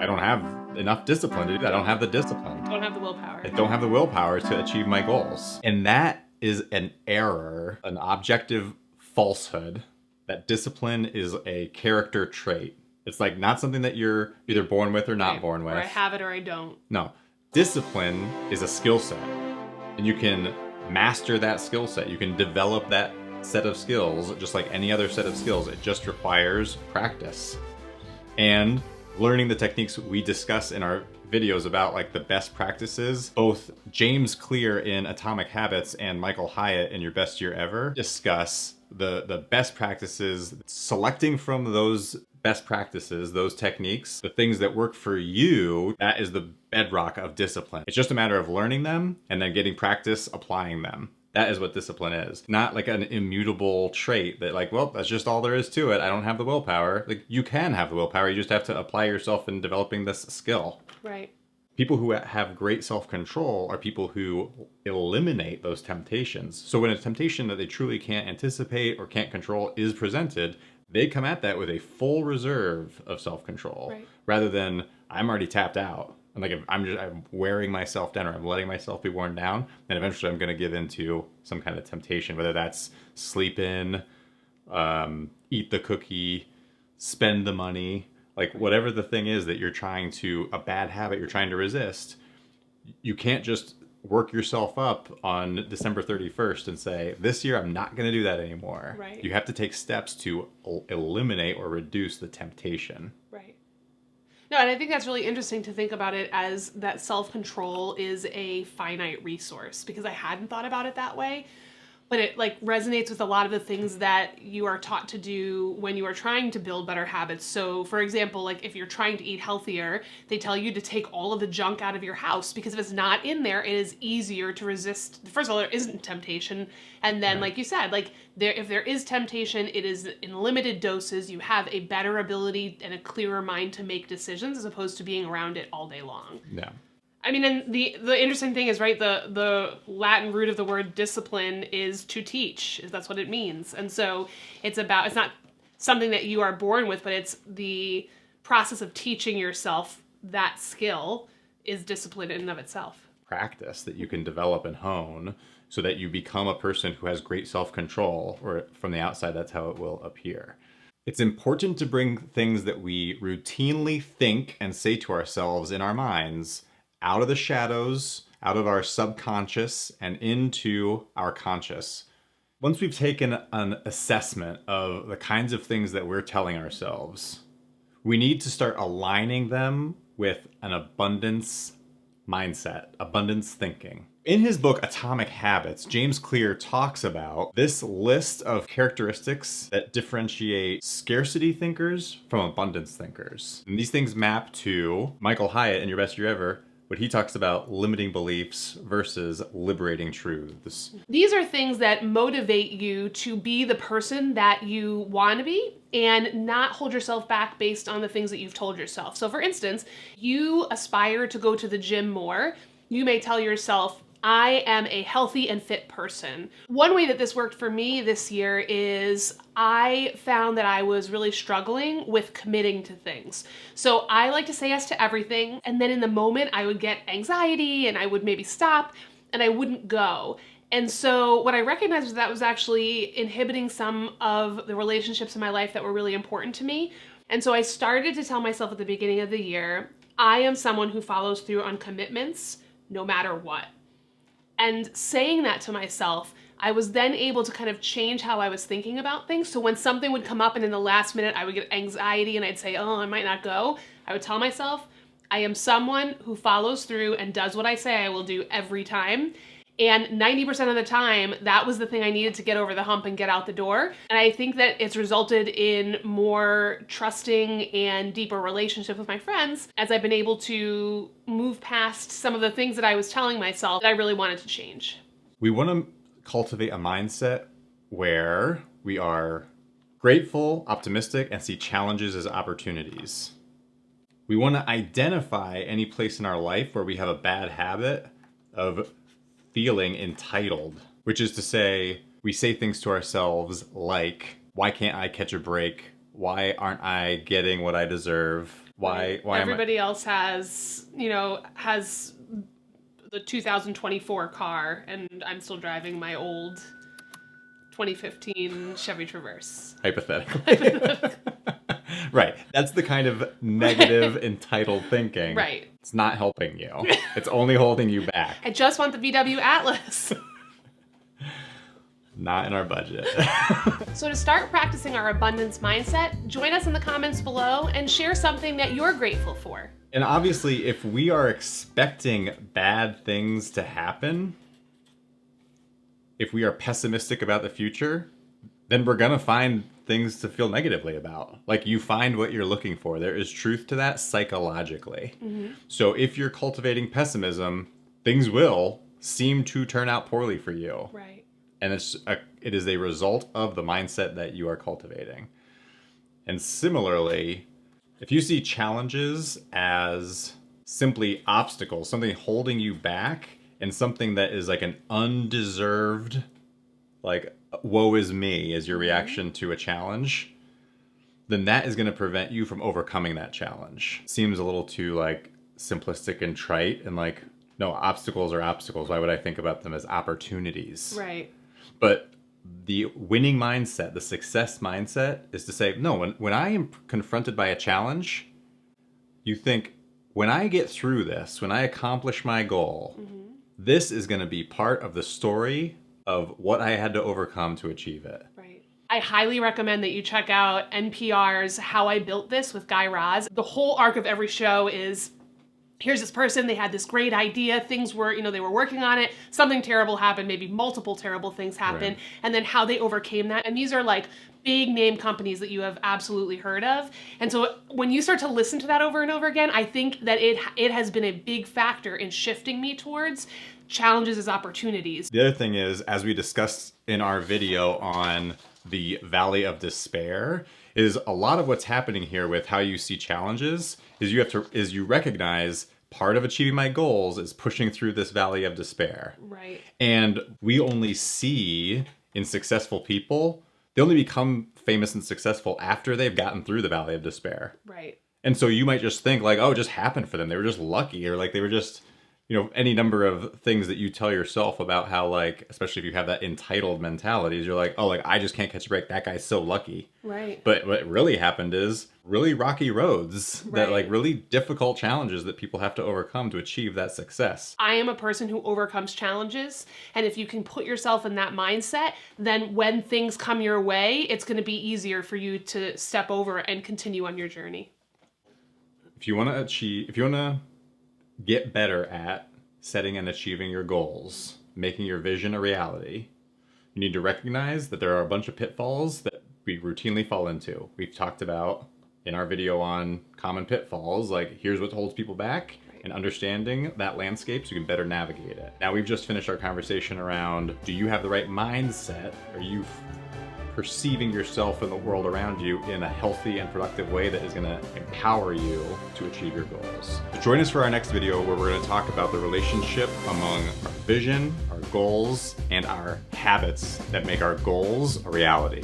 I don't have enough discipline to do that. I don't have the discipline. Don't have the willpower. I don't have the willpower to achieve my goals. And that is an error, an objective falsehood, that discipline is a character trait. It's like not something that you're either born with or not born with. Or I have it or I don't. No. Discipline is a skill set. And you can master that skill set. You can develop that set of skills just like any other set of skills. It just requires practice. And learning the techniques we discuss in our videos about like the best practices, both James Clear in Atomic Habits and Michael Hyatt in Your Best Year Ever discuss the best practices, selecting from those best practices, those techniques, the things that work for you. That is the bedrock of discipline. It's just a matter of learning them and then getting practice applying them. That is what discipline is. Not like an immutable trait that like, well, that's just all there is to it. I don't have the willpower. Like you can have the willpower. You just have to apply yourself in developing this skill. Right. People who have great self-control are people who eliminate those temptations. So when a temptation that they truly can't anticipate or can't control is presented, they come at that with a full reserve of self-control, right, rather than I'm already tapped out. And like if I'm wearing myself down, or I'm letting myself be worn down, and eventually I'm going to give into some kind of temptation, whether that's sleep in, eat the cookie, spend the money, like whatever the thing is that you're trying to, a bad habit you're trying to resist. You can't just work yourself up on December 31st and say, this year I'm not going to do that anymore. Right. You have to take steps to eliminate or reduce the temptation. Right. No, and I think that's really interesting to think about it as that self-control is a finite resource, because I hadn't thought about it that way. But it like resonates with a lot of the things that you are taught to do when you are trying to build better habits. So for example, like if you're trying to eat healthier, they tell you to take all of the junk out of your house, because if it's not in there, it is easier to resist. First of all, there isn't temptation. And then like you said, like if there is temptation, it is in limited doses. You have a better ability and a clearer mind to make decisions as opposed to being around it all day long. Yeah. I mean, and the interesting thing is, right, the Latin root of the word discipline is to teach. That's what it means. And so it's not something that you are born with, but it's the process of teaching yourself that skill is discipline in and of itself. Practice that you can develop and hone so that you become a person who has great self-control, or from the outside, that's how it will appear. It's important to bring things that we routinely think and say to ourselves in our minds out of the shadows, out of our subconscious, and into our conscious. Once we've taken an assessment of the kinds of things that we're telling ourselves, we need to start aligning them with an abundance mindset, abundance thinking. In his book, Atomic Habits, James Clear talks about this list of characteristics that differentiate scarcity thinkers from abundance thinkers. And these things map to Michael Hyatt in Your Best Year Ever, but he talks about limiting beliefs versus liberating truths. These are things that motivate you to be the person that you want to be and not hold yourself back based on the things that you've told yourself. So for instance, you aspire to go to the gym more. You may tell yourself, I am a healthy and fit person. One way that this worked for me this year is I found that I was really struggling with committing to things. So I like to say yes to everything, and then in the moment I would get anxiety and I would maybe stop and I wouldn't go. And so what I recognized was that was actually inhibiting some of the relationships in my life that were really important to me. And so I started to tell myself at the beginning of the year, I am someone who follows through on commitments no matter what. And saying that to myself, I was then able to kind of change how I was thinking about things. So when something would come up and in the last minute I would get anxiety and I'd say, oh, I might not go, I would tell myself, I am someone who follows through and does what I say I will do every time. And 90% of the time, that was the thing I needed to get over the hump and get out the door. And I think that it's resulted in more trusting and deeper relationship with my friends as I've been able to move past some of the things that I was telling myself that I really wanted to change. We want to cultivate a mindset where we are grateful, optimistic, and see challenges as opportunities. We want to identify any place in our life where we have a bad habit of feeling entitled, which is to say, we say things to ourselves like, why can't I catch a break? Why aren't I getting what I deserve? Why am I? Everybody else has, has the 2024 car, and I'm still driving my old 2015 Chevy Traverse. Hypothetically. Right. That's the kind of negative, entitled thinking. Right. It's not helping you. It's only holding you back. I just want the VW Atlas. Not in our budget. So to start practicing our abundance mindset, join us in the comments below and share something that you're grateful for. And obviously, if we are expecting bad things to happen, if we are pessimistic about the future, then we're gonna find things to feel negatively about. Like, you find what you're looking for. There is truth to that psychologically. So if you're cultivating pessimism, things will seem to turn out poorly for you. Right. And it is a result of the mindset that you are cultivating. And similarly, if you see challenges as simply obstacles, something holding you back, and something that is like an undeserved, like, woe is me as your reaction to a challenge, then that is going to prevent you from overcoming that challenge. Seems a little too like simplistic and trite, and like, no, obstacles are obstacles. Why would I think about them as opportunities? Right. But the winning mindset, the success mindset, is to say, no, when I am confronted by a challenge, you think, when I get through this, when I accomplish my goal, this is going to be part of the story of what I had to overcome to achieve it. Right. I highly recommend that you check out NPR's How I Built This with Guy Raz. The whole arc of every show is, here's this person, they had this great idea, things were, they were working on it, something terrible happened, maybe multiple terrible things happened, and then how they overcame that. And these are like big name companies that you have absolutely heard of. And so when you start to listen to that over and over again, I think that it has been a big factor in shifting me towards challenges as opportunities. The other thing is, as we discussed in our video on the Valley of Despair, is a lot of what's happening here with how you see challenges is you recognize part of achieving my goals is pushing through this Valley of Despair. Right. And we only see in successful people, they only become famous and successful after they've gotten through the Valley of Despair. Right. And so you might just think like, oh, it just happened for them. They were just lucky, or like they were just, any number of things that you tell yourself about how, like, especially if you have that entitled mentality, is you're like, oh, like, I just can't catch a break. That guy's so lucky. Right. But what really happened is really rocky roads, that Right. like really difficult challenges that people have to overcome to achieve that success. I am a person who overcomes challenges. And if you can put yourself in that mindset, then when things come your way, it's going to be easier for you to step over and continue on your journey. If you want to get better at setting and achieving your goals, making your vision a reality, you need to recognize that there are a bunch of pitfalls that we routinely fall into. We've talked about in our video on common pitfalls, like, here's what holds people back, and understanding that landscape so you can better navigate it. Now, we've just finished our conversation around, do you have the right mindset? Are you perceiving yourself and the world around you in a healthy and productive way that is going to empower you to achieve your goals? So join us for our next video, where we're going to talk about the relationship among our vision, our goals, and our habits that make our goals a reality.